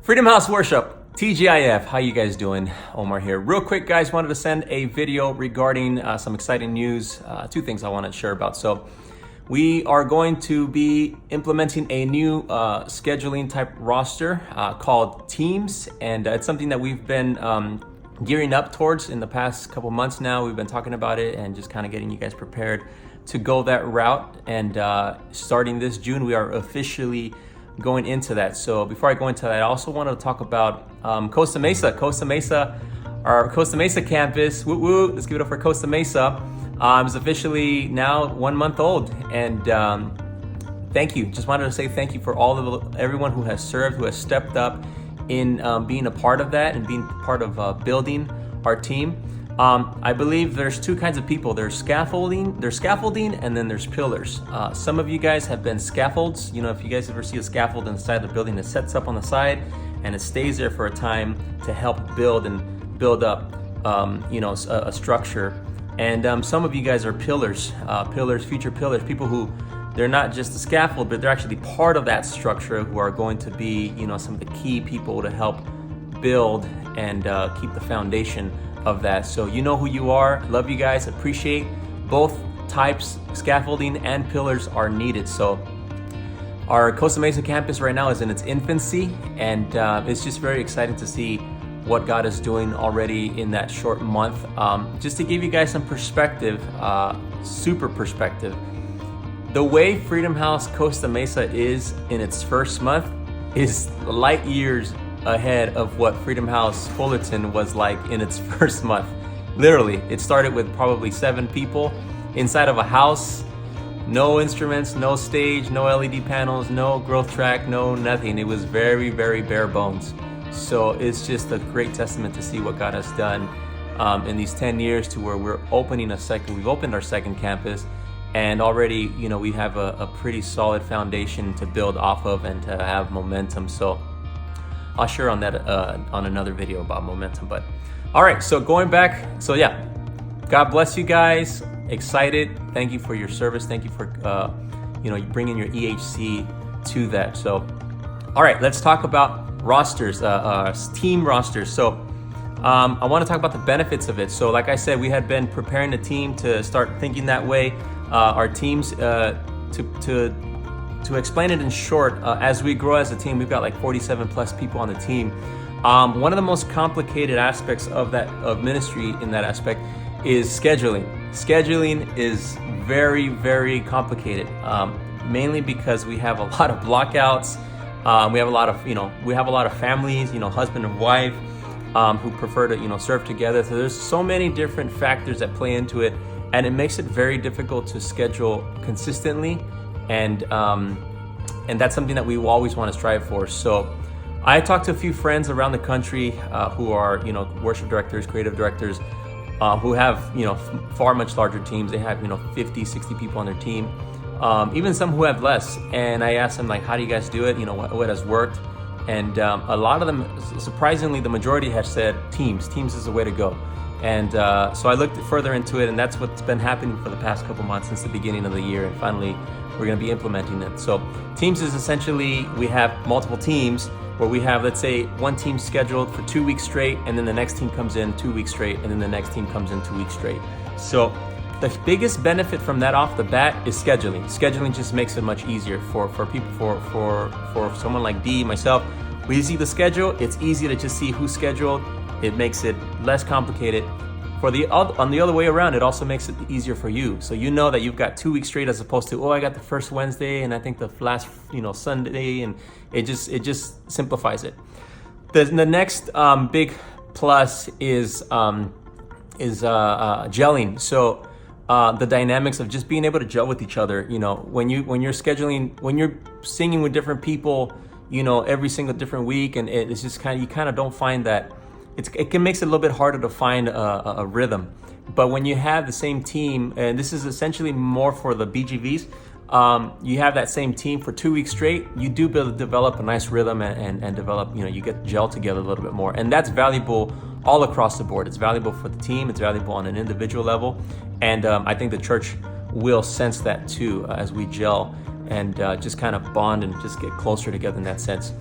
Freedom House Worship, TGIF, how you guys doing? Omar here. Real quick, guys, wanted to send a video regarding some exciting news, two things I want to share about. So we are going to be implementing a new scheduling type roster called Teams, and it's something that we've been gearing up towards in the past couple months now. We've been talking about it and just kind of getting you guys prepared to go that route. And starting this June, we are officially going into that. So before I go into that, I also want to talk about Costa Mesa. Our Costa Mesa campus, woo woo, let's give it up for Costa Mesa. It's officially now 1 month old, and thank you. Just wanted to say thank you for everyone who has served, who has stepped up in being a part of that and being part of building our team. I believe there's two kinds of people. There's scaffolding, and then there's pillars. Some of you guys have been scaffolds. You know, if you guys ever see a scaffold inside the building, it sets up on the side and it stays there for a time to help build up, a structure. And some of you guys are pillars, future pillars, people who they're not just a scaffold, but they're actually part of that structure, who are going to be, some of the key people to help build and keep the foundation of that. So you know who you are. Love you guys. Appreciate both types. Scaffolding and pillars are needed. So our Costa Mesa campus right now is in its infancy, and it's just very exciting to see what God is doing already in that short month. Just to give you guys some perspective, super perspective, the way Freedom House Costa Mesa is in its first month is light years ahead of what Freedom House Fullerton was like in its first month. Literally, it started with probably 7 people inside of a house, no instruments, no stage, no LED panels, no growth track, no nothing. It was very, very bare bones. So it's just a great testament to see what God has done in these 10 years, to where we've opened our second campus, and already, we have a pretty solid foundation to build off of and to have momentum. So I'll share on that on another video about momentum. But all right, so going back, so yeah, God bless you guys. Excited. Thank you for your service. Thank you for bringing your EHC to that. So all right, let's talk about rosters, team rosters. So I want to talk about the benefits of it. So like I said, we had been preparing the team to start thinking that way. Our teams, to explain it in short, as we grow as a team, we've got like 47 plus people on the team. One of the most complicated aspects of ministry in that aspect is scheduling. Scheduling is very, very complicated, mainly because we have a lot of blockouts. We have a lot of families, husband and wife, who prefer to, serve together. So there's so many different factors that play into it, and it makes it very difficult to schedule consistently. And that's something that we always want to strive for. So I talked to a few friends around the country who are, worship directors, creative directors, who have, far much larger teams. They have, 50, 60 people on their team, even some who have less. And I asked them, like, how do you guys do it? What has worked? And a lot of them, surprisingly, the majority have said Teams. Teams is the way to go. And so I looked further into it, and that's what's been happening for the past couple months since the beginning of the year. And finally, we're going to be implementing it. So Teams is essentially, we have multiple teams where we have, let's say, one team scheduled for 2 weeks straight, and then the next team comes in 2 weeks straight, and then the next team comes in 2 weeks straight. So the biggest benefit from that off the bat is scheduling. Scheduling just makes it much easier for people, for someone like D, myself. We see the schedule, it's easy to just see who's scheduled. It makes it less complicated. On the other way around, it also makes it easier for you. So you know that you've got 2 weeks straight, as opposed to, I got the first Wednesday and I think the last Sunday, and it just simplifies it. The next big plus is gelling. So the dynamics of just being able to gel with each other. When you're scheduling, when you're singing with different people, every single different week, and it's just you kind of don't find that. It can makes it a little bit harder to find a rhythm. But when you have the same team, and this is essentially more for the BGVs, you have that same team for 2 weeks straight, you do develop a nice rhythm and develop, you get gel together a little bit more. And that's valuable all across the board. It's valuable for the team, it's valuable on an individual level. And I think the church will sense that too as we gel and just kind of bond and just get closer together in that sense.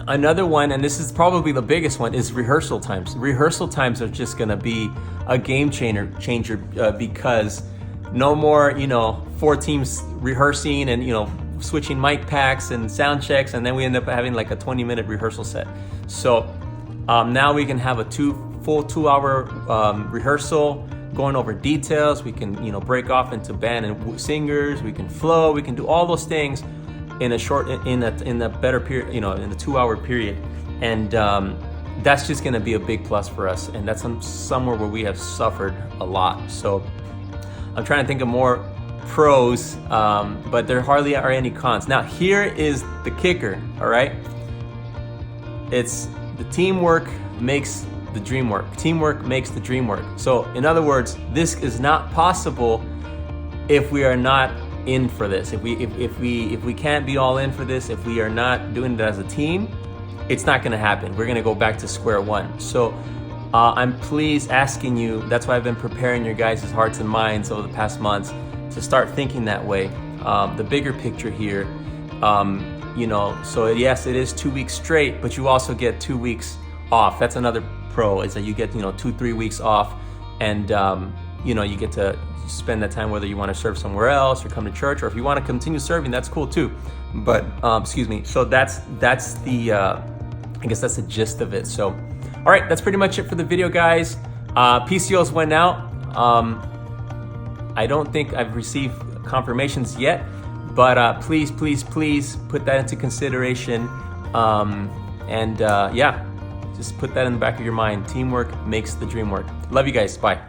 Another one, and this is probably the biggest one, is rehearsal times. Rehearsal times are just gonna be a game changer because no more, 4 teams rehearsing and, switching mic packs and sound checks, and then we end up having like a 20-minute rehearsal set. So now we can have a full 2-hour rehearsal, going over details. We can, break off into band and singers. We can flow. We can do all those things in a better period, in a 2-hour period, and that's just going to be a big plus for us. And that's somewhere where we have suffered a lot. So I'm trying to think of more pros, but there hardly are any cons. Now here is the kicker. All right, it's the teamwork makes the dream work. Teamwork makes the dream work. So in other words, this is not possible if we are not in for this. If we can't be all in for this, if we are not doing it as a team, it's not going to happen. We're going to go back to square one. So I'm pleased asking you, that's why I've been preparing your guys' hearts and minds over the past months to start thinking that way. The bigger picture here, so yes, it is 2 weeks straight, but you also get 2 weeks off. That's another pro, is that you get 2-3 weeks off, and you get to spend that time, whether you want to serve somewhere else or come to church, or if you want to continue serving, that's cool too. But so that's the I guess that's the gist of it. So all right, that's pretty much it for the video, guys. PCOs went out. I don't think I've received confirmations yet, but please put that into consideration. Yeah, just put that in the back of your mind. Teamwork makes the dream work. Love you guys. Bye.